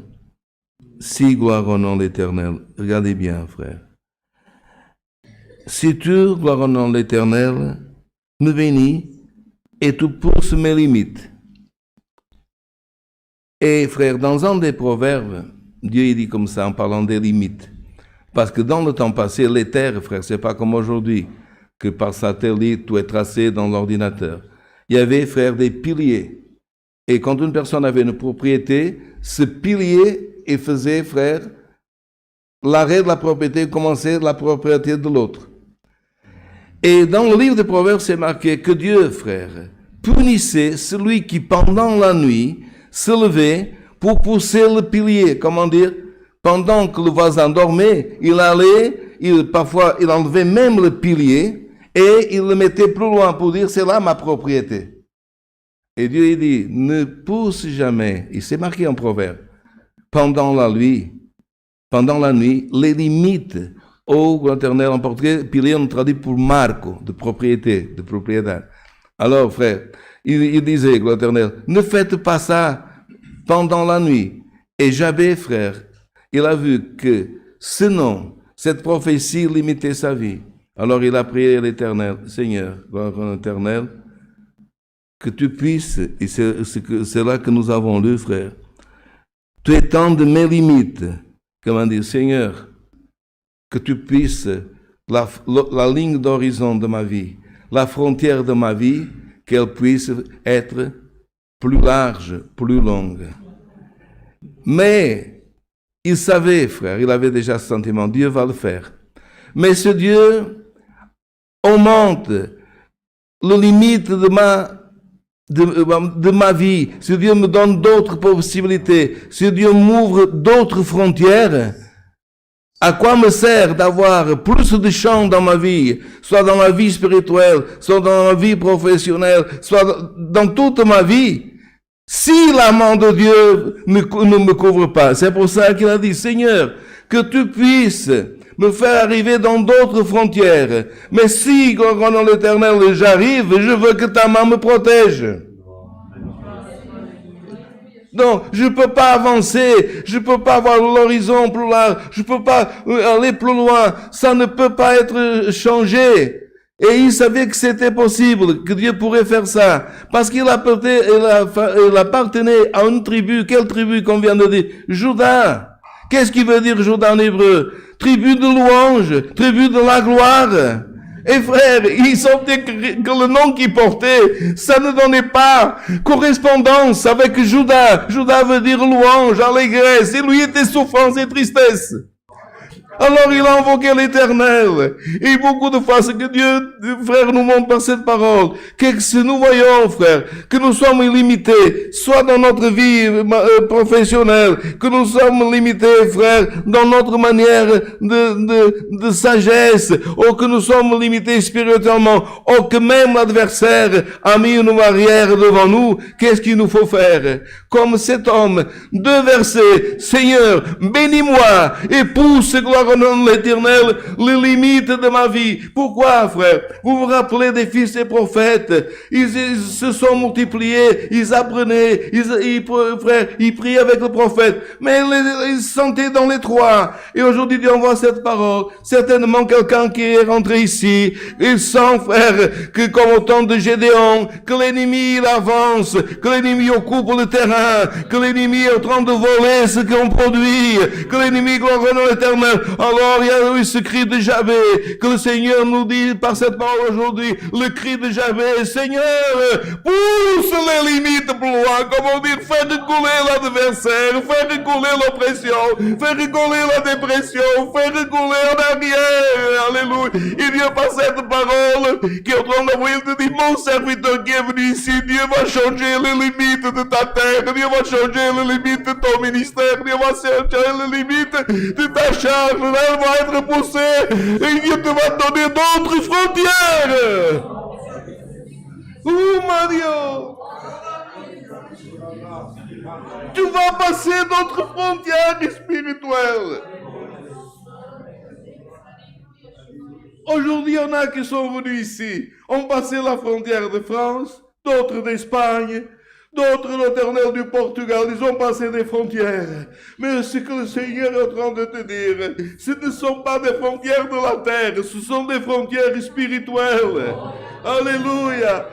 si gloire au nom de l'Éternel, regardez bien, frère, si tu, gloire au nom de l'Éternel, me bénis et tu pousses mes limites. Et frère, dans un des proverbes, Dieu il dit comme ça en parlant des limites. Parce que dans le temps passé, les terres, frère, c'est pas comme aujourd'hui, que par satellite tout est tracé dans l'ordinateur. Il y avait, frère, des piliers. Et quand une personne avait une propriété, ce pilier, il faisait, frère, l'arrêt de la propriété commençait la propriété de l'autre. Et dans le livre des Proverbes, c'est marqué que Dieu, frère, punissait celui qui, pendant la nuit, se levait pour pousser le pilier. Comment dire? Pendant que le voisin dormait, il allait, parfois, il enlevait même le pilier et il le mettait plus loin pour dire, c'est là ma propriété. Et Dieu, il dit, ne pousse jamais, et c'est marqué en Proverbe, pendant la nuit, les limites au éternel en portugais, pilier on traduit pour marco, de propriété, de propriétaire. Alors, frère, il disait, l'Éternel, ne faites pas ça pendant la nuit. Et Jabé, frère, il a vu que sinon, cette prophétie limitait sa vie. Alors il a prié l'Éternel, Seigneur, l'Éternel, que tu puisses, et c'est là que nous avons lu, frère, tu étendes mes limites. Comment dire, Seigneur, que tu puisses, la ligne d'horizon de ma vie, la frontière de ma vie, qu'elle puisse être plus large, plus longue. Mais il savait, frère, il avait déjà ce sentiment, Dieu va le faire. Mais ce Dieu augmente les limites de ma vie. Ce Dieu me donne d'autres possibilités. Ce Dieu m'ouvre d'autres frontières. À quoi me sert d'avoir plus de champs dans ma vie, soit dans ma vie spirituelle, soit dans ma vie professionnelle, soit dans toute ma vie, si la main de Dieu ne me couvre pas? C'est pour ça qu'il a dit, Seigneur, que tu puisses me faire arriver dans d'autres frontières. Mais si, quand l'Éternel, j'arrive, je veux que ta main me protège. Donc, je ne peux pas avancer, je ne peux pas avoir l'horizon plus large, je ne peux pas aller plus loin, ça ne peut pas être changé. Et il savait que c'était possible, que Dieu pourrait faire ça, parce qu'il appartenait à une tribu. Quelle tribu qu'on vient de dire? Juda. Qu'est-ce qui veut dire Juda en hébreu? Tribu de louange, tribu de la gloire. Et frère, il sentait que le nom qu'il portait, ça ne donnait pas correspondance avec Juda. Juda veut dire louange, allégresse. Et lui était souffrance et tristesse. Alors il a invoqué l'Éternel. Et beaucoup de fois, ce que Dieu, frère, nous montre par cette parole, que si nous voyons, frère, que nous sommes limités, soit dans notre vie professionnelle, que nous sommes limités, frère, dans notre manière de sagesse, ou que nous sommes limités spirituellement, ou que même l'adversaire a mis une barrière devant nous, qu'est-ce qu'il nous faut faire? Comme cet homme, 2 versets, Seigneur, bénis-moi et pousse, gloire au nom de l'Éternel, les limites de ma vie. Pourquoi, frère? Vous vous rappelez des fils des prophètes? Ils se sont multipliés, ils apprenaient, frère, ils priaient avec le prophète, mais ils se sentaient dans les trois. Et aujourd'hui, Dieu envoie cette parole. Certainement, quelqu'un qui est rentré ici, il sent, frère, que comme au temps de Gédéon, que l'ennemi, il avance, que l'ennemi occupe le terrain, que l'ennemi est en train de voler ce qu'on produit, que l'ennemi, gloire au nom de l'Éternel. Alors, il y a eu ce cri de Jabé, que le Seigneur nous dit par cette parole aujourd'hui, le cri de Jabé, Seigneur, pousse les limites plus loin, comme on dit, fais reculer l'adversaire, fais reculer l'oppression, fais reculer la dépression, fais reculer en arrière, alléluia. Il vient par cette parole, qui est en train d'envoyer, il te dit, mon serviteur qui est venu ici, Dieu va changer les limites de ta terre, Dieu va changer les limites de ton ministère, Dieu va changer les limites de ta charge, elle va être poussée, et Dieu te va donner d'autres frontières. Oh mon Dieu! Tu vas passer d'autres frontières spirituelles. Aujourd'hui, il y en a qui sont venus ici, ont passé la frontière de France, d'autres d'Espagne, d'autres l'Éternel du Portugal, ils ont passé des frontières. Mais ce que le Seigneur est en train de te dire, ce ne sont pas des frontières de la terre, ce sont des frontières spirituelles. Alléluia.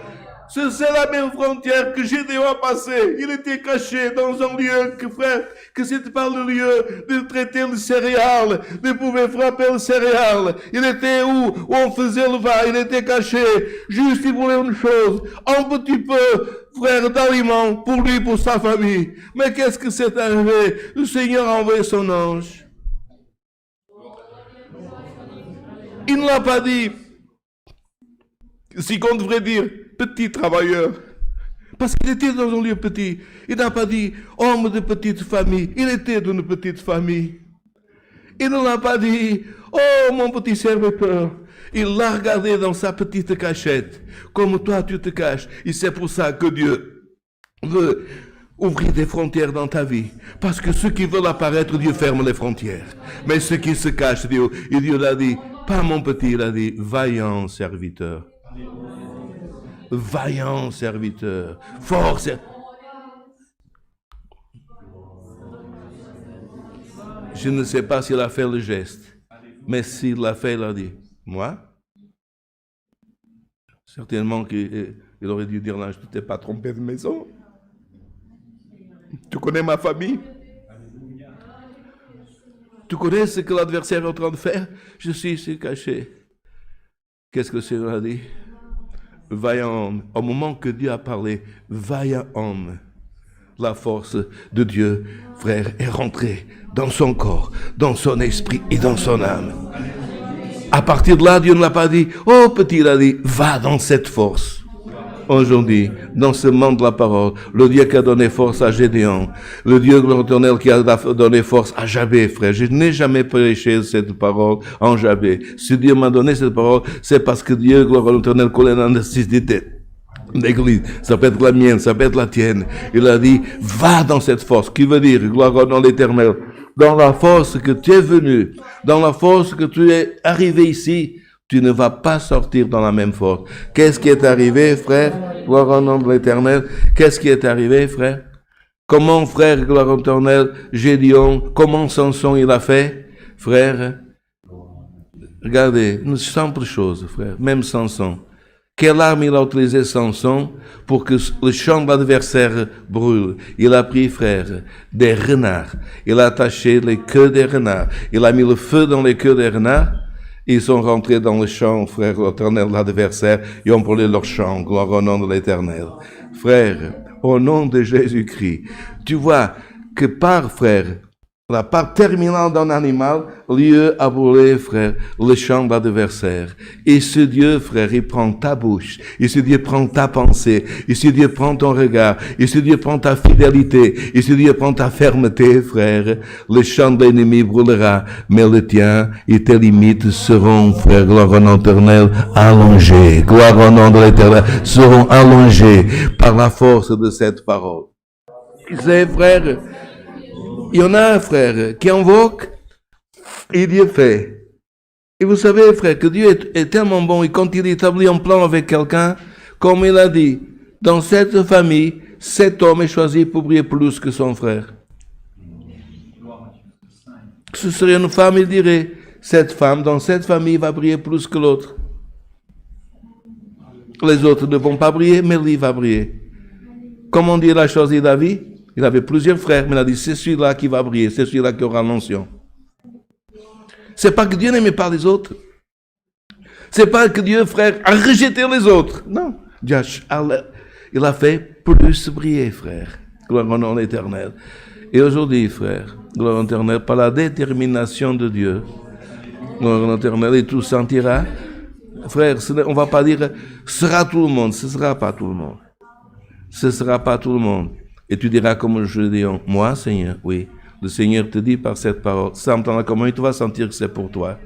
C'est la même frontière que Gédéon a passée. Il était caché dans un lieu que, frère, que c'était pas le lieu de traiter le céréal, de pouvoir frapper le céréal. Il était où on faisait le vin, il était caché. Juste, il voulait une chose, un petit peu, frère, d'aliments pour lui, pour sa famille. Mais qu'est-ce que c'est arrivé? Le Seigneur a envoyé son ange. Il ne l'a pas dit, si qu'on devrait dire, petit travailleur. Parce qu'il était dans un lieu petit. Il n'a pas dit homme de petite famille. Il était d'une petite famille. Il ne l'a pas dit, oh mon petit serviteur. Il l'a regardé dans sa petite cachette. Comme toi tu te caches. Et c'est pour ça que Dieu veut ouvrir des frontières dans ta vie. Parce que ceux qui veulent apparaître, Dieu ferme les frontières. Mais ceux qui se cachent, Dieu l'a dit, pas mon petit, il a dit, vaillant serviteur. Vaillant serviteur, fort serviteur. Je ne sais pas s'il a fait le geste, mais s'il l'a fait, il a dit, moi, certainement qu'il aurait dû dire, là, je ne t'ai pas trompé de maison. Tu connais ma famille? Tu connais ce que l'adversaire est en train de faire? Je suis ici caché. Qu'est-ce que le Seigneur a dit? Vaillant homme, au moment que Dieu a parlé, vaillant homme, la force de Dieu, frère, est rentrée dans son corps, dans son esprit et dans son âme. À partir de là, Dieu ne l'a pas dit, oh petit, il a dit, va dans cette force. Aujourd'hui, dans ce monde de la parole, le Dieu qui a donné force à Gédéon, le Dieu éternel qui a donné force à Jabé, frère. Je n'ai jamais prêché cette parole en Jabé. Si Dieu m'a donné cette parole, c'est parce que Dieu, gloire à l'éternel, connaît la nécessité d'église. Ça peut être la mienne, ça peut être la tienne. Il a dit, va dans cette force. Qui veut dire, gloire à l'éternel, dans la force que tu es venu, dans la force que tu es arrivé ici, tu ne vas pas sortir dans la même force. Qu'est-ce qui est arrivé, frère? Gloire au nom de l'Éternel. Qu'est-ce qui est arrivé, frère? Comment, frère, gloire au l'éternel, Gédéon, comment Samson il a fait? Frère, regardez, une simple chose, frère, même Samson. Quelle arme il a utilisé Samson pour que le champ de l'adversaire brûle? Il a pris, frère, des renards. Il a attaché les queues des renards. Il a mis le feu dans les queues des renards. Ils sont rentrés dans le champ, frère, l'éternel, l'adversaire, et ont brûlé leur champ, gloire au nom de l'éternel. Frère, au nom de Jésus-Christ, tu vois que par, frère, la part terminale d'un animal, Dieu a brûlé, frère, le champ de l'adversaire. Et ce Dieu, frère, il prend ta bouche. Et ce Dieu prend ta pensée. Et ce Dieu prend ton regard. Et ce Dieu prend ta fidélité. Et ce Dieu prend ta fermeté, frère. Le champ de l'ennemi brûlera. Mais le tien et tes limites seront, frère, gloire au nom éternel, allongées. Gloire au nom de l'éternel, seront allongées par la force de cette parole. C'est, frère, il y en a un, frère, qui invoque et Dieu fait. Et vous savez, frère, que Dieu est tellement bon, et quand il établit un plan avec quelqu'un, comme il a dit, dans cette famille, cet homme est choisi pour briller plus que son frère. Ce serait une femme, il dirait, cette femme, dans cette famille, va briller plus que l'autre. Les autres ne vont pas briller, mais lui va briller. Comme on dit, il a choisi David. Il avait plusieurs frères, mais il a dit, c'est celui-là qui va briller, c'est celui-là qui aura l'onction. C'est pas que Dieu n'aimait pas les autres. C'est pas que Dieu, frère, a rejeté les autres. Non. Dieu il a fait plus briller, frère. Gloire au nom éternel. Et aujourd'hui, frère, gloire au nom éternel, par la détermination de Dieu, gloire au nom éternel, et tout sentira. Frère, on ne va pas dire, sera tout le monde, ce ne sera pas tout le monde. Ce ne sera pas tout le monde. Et tu diras comme je dis, moi, Seigneur, oui. Le Seigneur te dit par cette parole, sans comment tu vas sentir que c'est pour toi.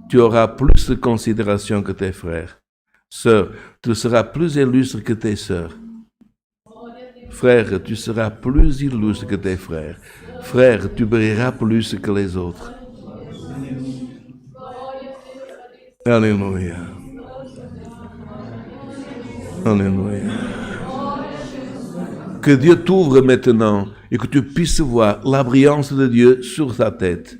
Tu auras plus de considération que tes frères. Sœurs, tu seras plus illustre que tes sœurs. Frère, tu seras plus illustre que tes frères. Frère, tu brilleras plus que les autres. Alléluia. Alléluia. Que Dieu t'ouvre maintenant et que tu puisses voir la brillance de Dieu sur ta tête.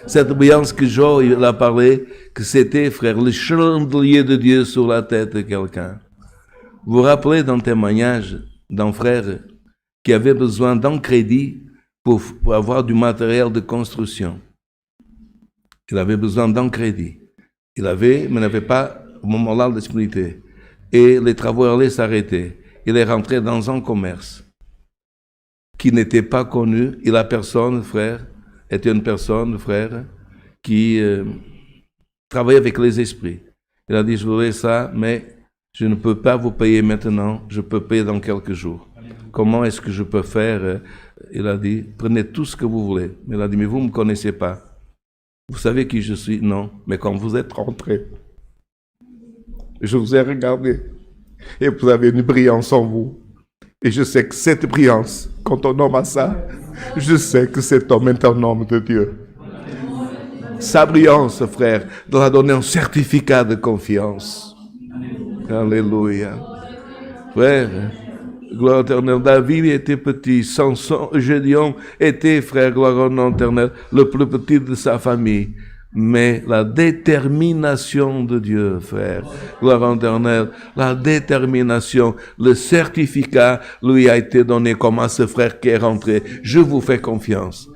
Cette brillance que Jean il a parlé, que c'était, frère, le chandelier de Dieu sur la tête de quelqu'un. Vous vous rappelez d'un témoignage d'un frère qui avait besoin d'un crédit pour avoir du matériel de construction. Il avait besoin d'un crédit. Il avait, mais n'avait pas au moment-là de disponibilité. Et les travaux allaient s'arrêter. Il est rentré dans un commerce qui n'était pas connu. Et la personne, frère, était une personne, frère, qui travaillait avec les esprits. Il a dit, je voudrais ça, mais je ne peux pas vous payer maintenant, je peux payer dans quelques jours. Comment est-ce que je peux faire? Il a dit, prenez tout ce que vous voulez. Il a dit, mais vous ne me connaissez pas. Vous savez qui je suis? Non. Mais quand vous êtes rentré, je vous ai regardé et vous avez une brillance en vous. Et je sais que cette brillance, quand on nomme à ça, je sais que cet homme est un homme de Dieu. Sa brillance, frère, doit donner un certificat de confiance. Alléluia. Frère, gloire éternelle, David était petit, Samson, Gédéon était, frère, gloire éternelle, le plus petit de sa famille. Mais la détermination de Dieu, frère, gloire éternelle, la détermination, le certificat lui a été donné comme à ce frère qui est rentré. Je vous fais confiance.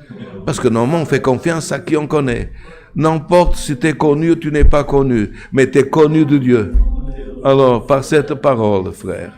Parce que normalement, on fait confiance à qui on connaît. N'importe si tu es connu ou tu n'es pas connu, mais tu es connu de Dieu. Alors, par cette parole, frère,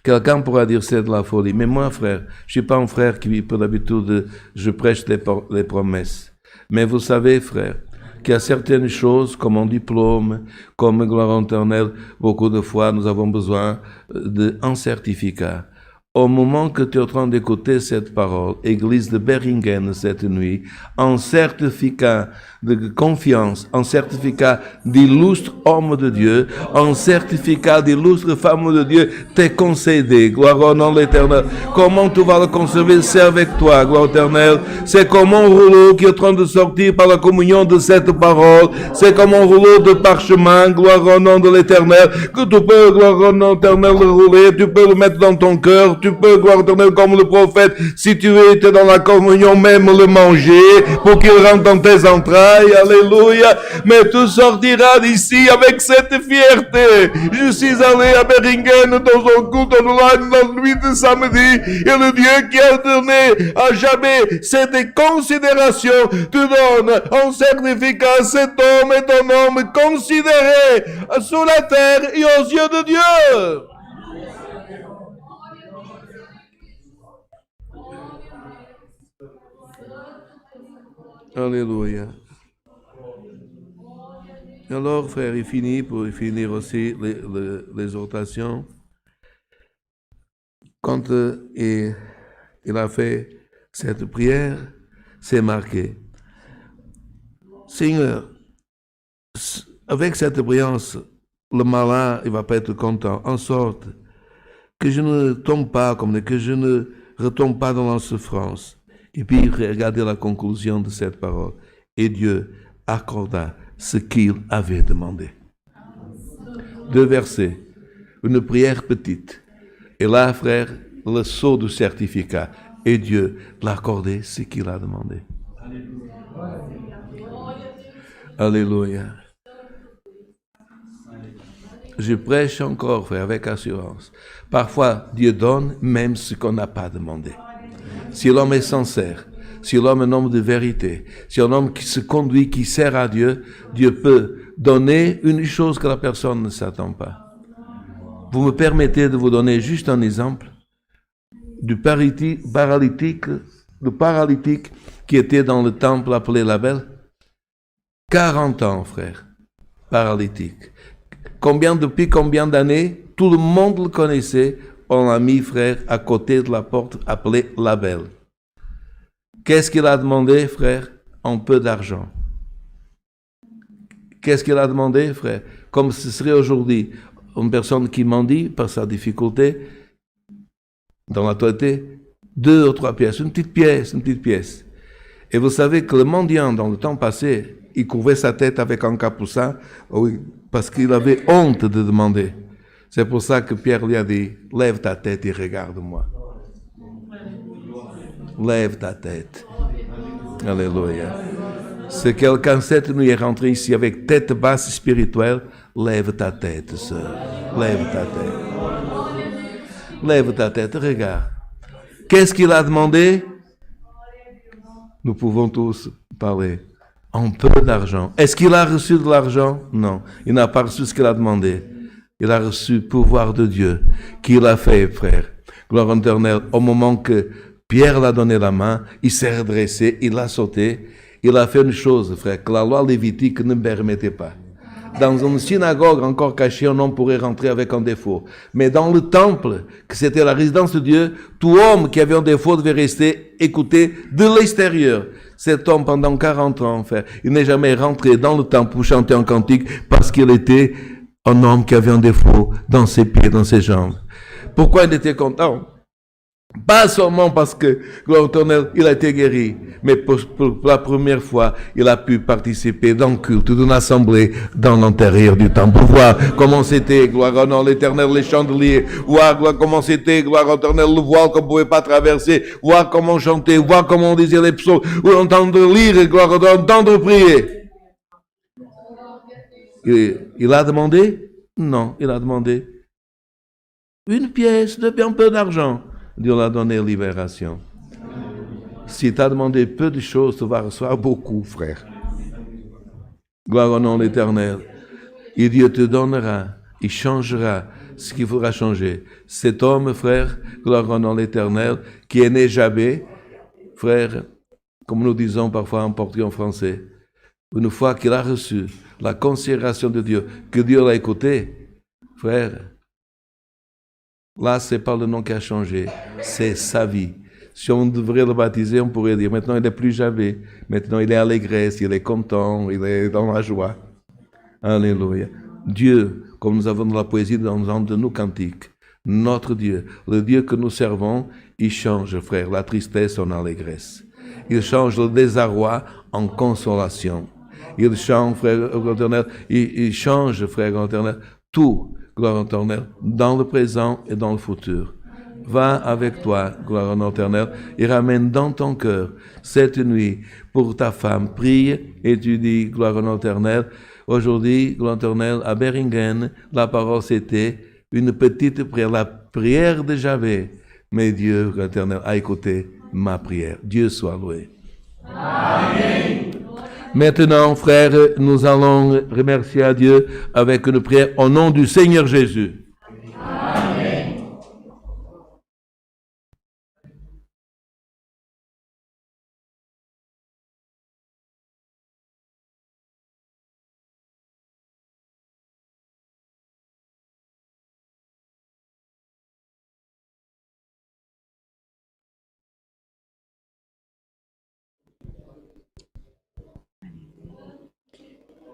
quelqu'un pourra dire c'est de la folie. Mais moi, frère, je ne suis pas un frère qui, pour l'habitude, je prêche les promesses. Mais vous savez, frère, qu'il y a certaines choses, comme un diplôme, comme gloire éternelle, beaucoup de fois, nous avons besoin d'un certificat. Au moment que tu es en train d'écouter cette parole, Église de Beringen cette nuit, un certificat de confiance, un certificat d'illustre homme de Dieu, un certificat d'illustre femme de Dieu t'est concédé. Gloire au nom de l'Éternel. Comment tu vas le conserver? C'est avec toi, gloire éternelle. C'est comme un rouleau qui est en train de sortir par la communion de cette parole. C'est comme un rouleau de parchemin, gloire au nom de l'Éternel, que tu peux, gloire au nom de l'Éternel, le rouler, tu peux le mettre dans ton cœur, tu peux, gloire éternelle, comme le prophète, si tu étais dans la communion, même le manger, pour qu'il rentre dans tes entrailles. Alléluia. Mais tu sortiras d'ici avec cette fierté. Je suis allé à Beringen dans un culte online la nuit de samedi, et le Dieu qui a donné à jamais cette considération te donne un certificat. Cet homme est un homme considéré sur la terre et aux yeux de Dieu. Alléluia. Alors, frère, il finit pour finir aussi l'exhortation. Quand il a fait cette prière, c'est marqué. Seigneur, avec cette brillance, le malin, il va pas être content, en sorte que je ne tombe pas, que je ne retombe pas dans la souffrance. Et puis, regardez la conclusion de cette parole. Et Dieu accorda ce qu'il avait demandé. 2 versets, une prière petite. Et là, frère, le sceau du certificat. Et Dieu l'a accordé ce qu'il a demandé. Alléluia. Je prêche encore, frère, avec assurance. Parfois, Dieu donne même ce qu'on n'a pas demandé. Si l'homme est sincère, si l'homme est un homme de vérité, si un homme qui se conduit, qui sert à Dieu, Dieu peut donner une chose que la personne ne s'attend pas. Vous me permettez de vous donner juste un exemple du paralytique qui était dans le temple appelé Label. 40 ans, frère, paralytique. Depuis combien d'années? Tout le monde le connaissait. On l'a mis, frère, à côté de la porte appelée Label. Qu'est-ce qu'il a demandé, frère? Un peu d'argent. Qu'est-ce qu'il a demandé, frère? Comme ce serait aujourd'hui une personne qui mendie par sa difficulté dans la totalité, 2 ou 3 pièces, une petite pièce. Et vous savez que le mendiant, dans le temps passé, il couvrait sa tête avec un capucin, oui, parce qu'il avait honte de demander. C'est pour ça que Pierre lui a dit, lève ta tête et regarde-moi. Lève ta tête. Alléluia. Si quelqu'un cette nuit est rentré ici avec tête basse spirituelle, Lève ta tête, sœur. Lève ta tête. Lève ta tête, regarde. Qu'est-ce qu'il a demandé? Nous pouvons tous parler. Un peu d'argent. Est-ce qu'il a reçu de l'argent? Non. Il n'a pas reçu ce qu'il a demandé. Il a reçu le pouvoir de Dieu. Qu'il a fait, frère. Gloire éternelle. Au moment que Pierre l'a donné la main, il s'est redressé, il a sauté. Il a fait une chose, frère, que la loi lévitique ne permettait pas. Dans une synagogue encore cachée, un homme pourrait rentrer avec un défaut. Mais dans le temple, que c'était la résidence de Dieu, tout homme qui avait un défaut devait rester écouté de l'extérieur. Cet homme, pendant 40 ans, frère, il n'est jamais rentré dans le temple pour chanter un cantique parce qu'il était un homme qui avait un défaut dans ses pieds, dans ses jambes. Pourquoi il était content? Pas seulement parce que, gloire éternelle, il a été guéri, mais pour la première fois, il a pu participer dans le culte d'une assemblée dans l'intérieur du temple. Voir comment c'était, gloire au nom de l'Éternel, les chandeliers, voir comment c'était, gloire au Éternel, le voile qu'on ne pouvait pas traverser, voir comment on chantait, voir comment on disait les psaumes, ou entendre lire, gloire au Éternel, entendre prier. Il a demandé? Non, il a demandé une pièce, un peu d'argent. Dieu l'a donné libération. Si tu as demandé peu de choses, tu vas recevoir beaucoup, frère. Gloire au nom de l'Éternel. Et Dieu te donnera, il changera ce qu'il faudra changer. Cet homme, frère, gloire au nom de l'Éternel, qui est né Jabé, frère, comme nous disons parfois en portugais en français, une fois qu'il a reçu la considération de Dieu, que Dieu l'a écouté, frère, là, c'est pas le nom qui a changé, c'est sa vie. Si on devrait le baptiser, on pourrait dire, maintenant il n'est plus Javé, maintenant il est allégresse, il est content, il est dans la joie. Alléluia. Dieu, comme nous avons dans la poésie dans un de nos cantiques, notre Dieu, le Dieu que nous servons, il change, frère, la tristesse en allégresse. Il change le désarroi en consolation. Il change, frère éternel, il change, frère éternel, tout. Gloire éternelle, dans le présent et dans le futur. Va avec toi, gloire éternelle, et ramène dans ton cœur cette nuit pour ta femme. Prie et tu dis, gloire éternelle, aujourd'hui, gloire éternelle, à Beringen, la parole c'était une petite prière, la prière de Javé. Mais Dieu, gloire éternelle, a écouté ma prière. Dieu soit loué. Amen. Maintenant, frères, nous allons remercier à Dieu avec une prière au nom du Seigneur Jésus. Amen.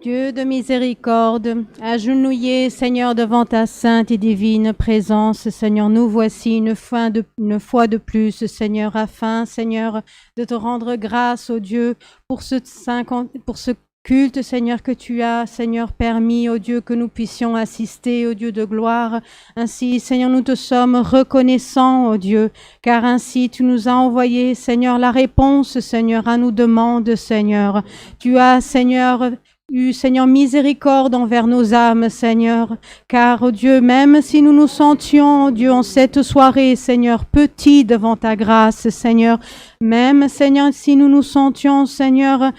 Dieu de miséricorde, agenouillés, Seigneur, devant ta sainte et divine présence, Seigneur, nous voici une fois de plus, Seigneur, afin, Seigneur, de te rendre grâce, ô Dieu, pour ce culte, Seigneur, que tu as, Seigneur, permis, ô Dieu, que nous puissions assister, ô Dieu de gloire. Ainsi, Seigneur, nous te sommes reconnaissants, ô Dieu, car ainsi tu nous as envoyé, Seigneur, la réponse, Seigneur, à nos demandes, Seigneur. Tu as, Seigneur, Seigneur, miséricorde envers nos âmes, Seigneur, car, oh Dieu, même si nous nous sentions, oh Dieu, en cette soirée, Seigneur, petits devant ta grâce, Seigneur, même, Seigneur, si nous nous sentions, Seigneur,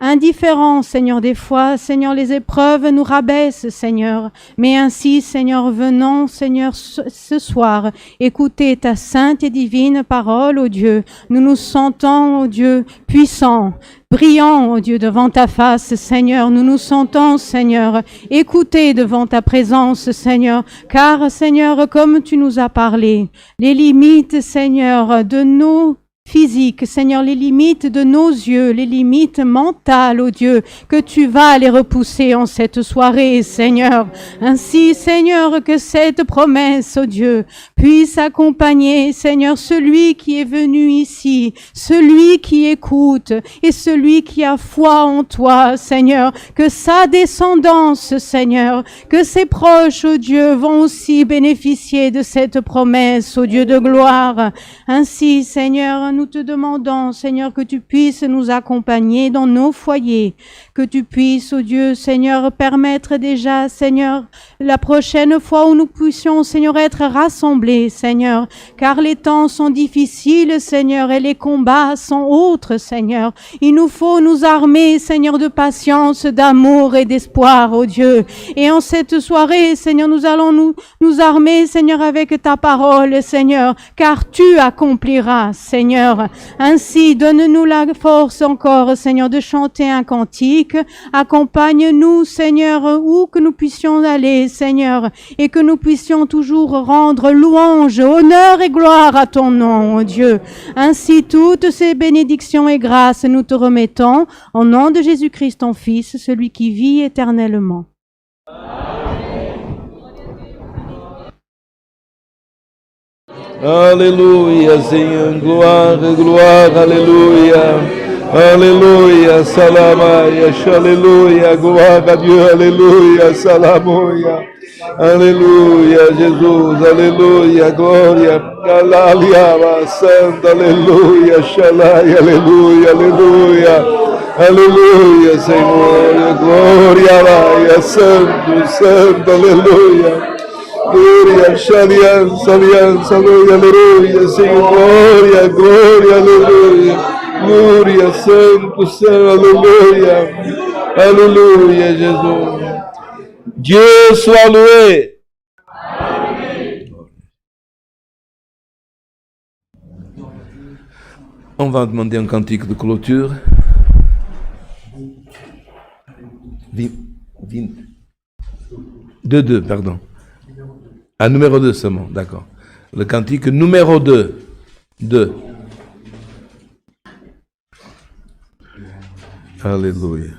indifférents, Seigneur, des fois, Seigneur, les épreuves nous rabaissent, Seigneur, mais ainsi, Seigneur, venons, Seigneur, ce soir, écouter ta sainte et divine parole, ô Dieu, nous nous sentons, ô Dieu, puissants, brillants, ô Dieu, devant ta face, Seigneur, nous nous sentons, Seigneur, écoutés devant ta présence, Seigneur, car, Seigneur, comme tu nous as parlé, les limites, Seigneur, de nos physique, Seigneur, les limites de nos yeux, les limites mentales, ô Dieu, que tu vas les repousser en cette soirée, Seigneur. Ainsi, Seigneur, que cette promesse, ô Dieu, puisse accompagner, Seigneur, celui qui est venu ici, celui qui écoute et celui qui a foi en toi, Seigneur, que sa descendance, Seigneur, que ses proches, ô Dieu, vont aussi bénéficier de cette promesse, ô Dieu de gloire. Ainsi, Seigneur, nous nous te demandons, Seigneur, que tu puisses nous accompagner dans nos foyers, que tu puisses, oh Dieu, Seigneur, permettre déjà, Seigneur, la prochaine fois où nous puissions, Seigneur, être rassemblés, Seigneur, car les temps sont difficiles, Seigneur, et les combats sont autres, Seigneur. Il nous faut nous armer, Seigneur, de patience, d'amour et d'espoir, oh Dieu. Et en cette soirée, Seigneur, nous allons nous armer, Seigneur, avec ta parole, Seigneur, car tu accompliras, Seigneur. Ainsi, donne-nous la force encore, Seigneur, de chanter un cantique. Accompagne-nous, Seigneur, où que nous puissions aller, Seigneur, et que nous puissions toujours rendre louange, honneur et gloire à ton nom, oh Dieu. Ainsi, toutes ces bénédictions et grâces, nous te remettons au nom de Jésus-Christ, ton Fils, celui qui vit éternellement. Alléluia, Seigneur, gloire, gloire, alléluia. Alléluia, salamaya, alléluia, gloire à Dieu, alléluia, salamoya. Alléluia, Jésus, alléluia, gloria, alléluia, Saint, alléluia, shalai, alléluia, alléluia. Alléluia, Seigneur, gloria, alléluia, Santo, Santo, alléluia. Gloria, alianza, alianza, gloria, aleluya, Señor, gloria, gloria, aleluya, gloria, santo, santo, aleluya, aleluya, Jésus. Dieu soit loué. On va demander un cantique de clôture. 2, pardon. Ah, numéro 2 seulement, d'accord. Le cantique numéro 2. 2. Alléluia.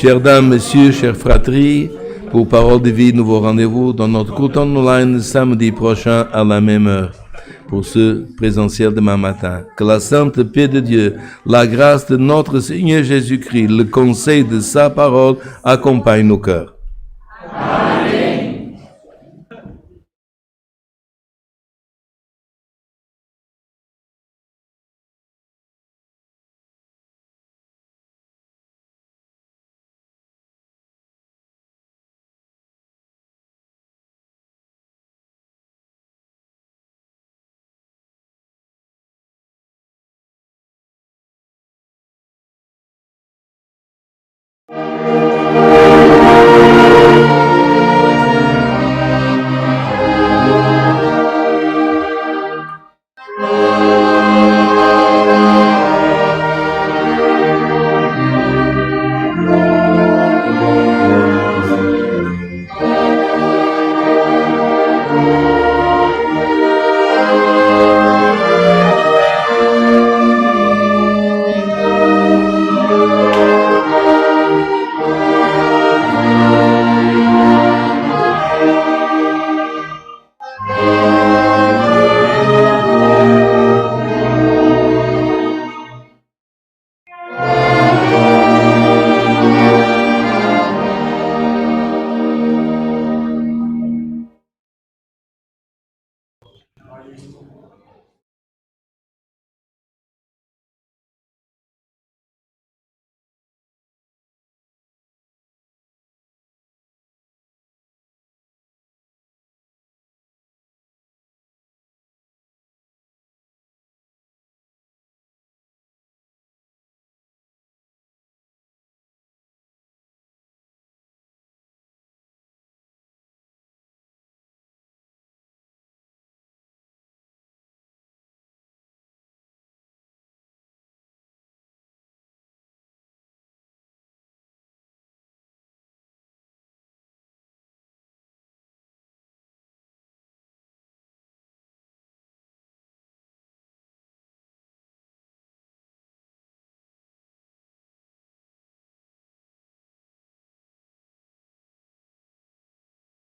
Chères dames, messieurs, chères fratries, pour Parole de vie, nouveau rendez-vous dans notre culte online samedi prochain à la même heure. Pour ce présentiel demain matin. Que la sainte paix de Dieu, la grâce de notre Seigneur Jésus-Christ, le conseil de sa parole accompagne nos cœurs.